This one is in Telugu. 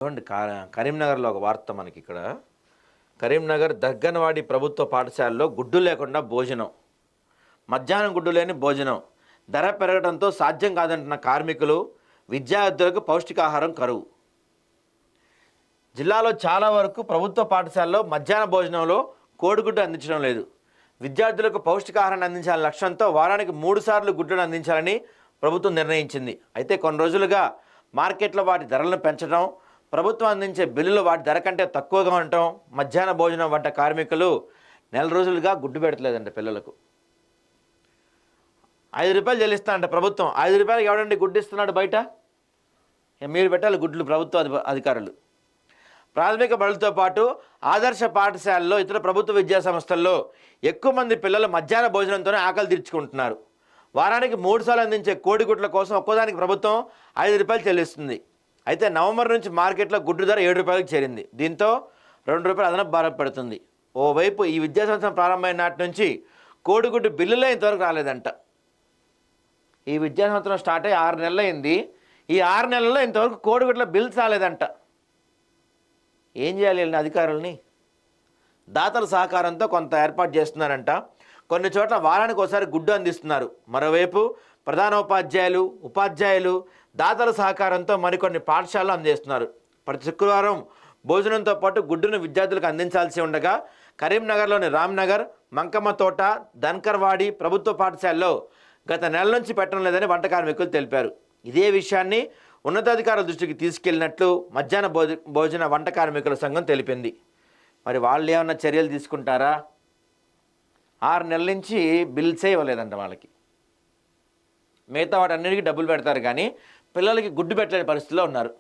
చూడండి కరీంనగర్లో ఒక వార్త మనకి ఇక్కడ. కరీంనగర్ దగ్గనవాడి ప్రభుత్వ పాఠశాలలో గుడ్డు లేకుండా భోజనం, మధ్యాహ్నం గుడ్డు లేని భోజనం, ధర పెరగడంతో సాధ్యం కాదంటున్న కార్మికులు, విద్యార్థులకు పౌష్టికాహారం కరువు. జిల్లాలో చాలా వరకు ప్రభుత్వ పాఠశాలలో మధ్యాహ్న భోజనంలో కోడిగుడ్డు అందించడం లేదు. విద్యార్థులకు పౌష్టికాహారాన్ని అందించాలనే లక్ష్యంతో వారానికి 3 సార్లు గుడ్డును అందించాలని ప్రభుత్వం నిర్ణయించింది. అయితే కొన్ని రోజులుగా మార్కెట్లో వాటి ధరలను పెంచడం, ప్రభుత్వం అందించే బిల్లులు వాటి ధర కంటే తక్కువగా ఉండటం, మధ్యాహ్న భోజనం వంట కార్మికులు నెల రోజులుగా గుడ్డు పెడతలేదంట పిల్లలకు. 5 రూపాయలు చెల్లిస్తానంట ప్రభుత్వం. 5 రూపాయలకి ఎవడండి గుడ్డు ఇస్తున్నాడు బయట? మీరు పెట్టాలి గుడ్లు ప్రభుత్వ అధికారులు. ప్రాథమిక బడులతో పాటు ఆదర్శ పాఠశాలలో, ఇతర ప్రభుత్వ విద్యా సంస్థల్లో ఎక్కువ మంది పిల్లలు మధ్యాహ్న భోజనంతోనే ఆకలి తీర్చుకుంటున్నారు. వారానికి 3 సార్లు అందించే కోడిగుడ్ల కోసం ఒక్కోదానికి ప్రభుత్వం 5 రూపాయలు చెల్లిస్తుంది. అయితే నవంబర్ నుంచి మార్కెట్లో గుడ్డు ధర 7 రూపాయలకు చేరింది. దీంతో 2 రూపాయలు అదనపు భారం పడుతుంది. ఓవైపు ఈ విద్యా సంవత్సరం ప్రారంభమైన నాటి నుంచి కోడిగుడ్డు బిల్లులే ఇంతవరకు రాలేదంట. ఈ విద్యా సంవత్సరం స్టార్ట్ అయ్యి 6 నెలలు అయింది. ఈ 6 నెలల్లో ఇంతవరకు కోడిగుడ్ల బిల్స్ రాలేదంట. ఏం చేయాలి అధికారులని? దాతల సహకారంతో కొంత ఏర్పాటు చేస్తున్నారంట. కొన్ని చోట్ల వారానికి ఒకసారి గుడ్డు అందిస్తున్నారు. మరోవైపు ప్రధానోపాధ్యాయులు, ఉపాధ్యాయులు దాతల సహకారంతో మరికొన్ని పాఠశాలలు అందిస్తున్నారు. ప్రతి శుక్రవారం భోజనంతో పాటు గుడ్డును విద్యార్థులకు అందించాల్సి ఉండగా కరీంనగర్లోని రామ్నగర్, మంకమ్మ తోట, ధన్కర్వాడి ప్రభుత్వ పాఠశాలలో గత నెల నుంచి పెట్టడం లేదని వంట కార్మికులు తెలిపారు. ఇదే విషయాన్ని ఉన్నతాధికారుల దృష్టికి తీసుకెళ్లినట్లు మధ్యాహ్న భోజన వంట కార్మికుల సంఘం తెలిపింది. మరి వాళ్ళు ఏమన్నా చర్యలు తీసుకుంటారా? 6 నెలల నుంచి బిల్సే ఇవ్వలేదంట వాళ్ళకి. మిగతా వాటన్నిటికీ డబ్బులు పెడతారు కానీ పిల్లలకి గుడ్డు పెట్టలేని పరిస్థితిలో ఉన్నారు.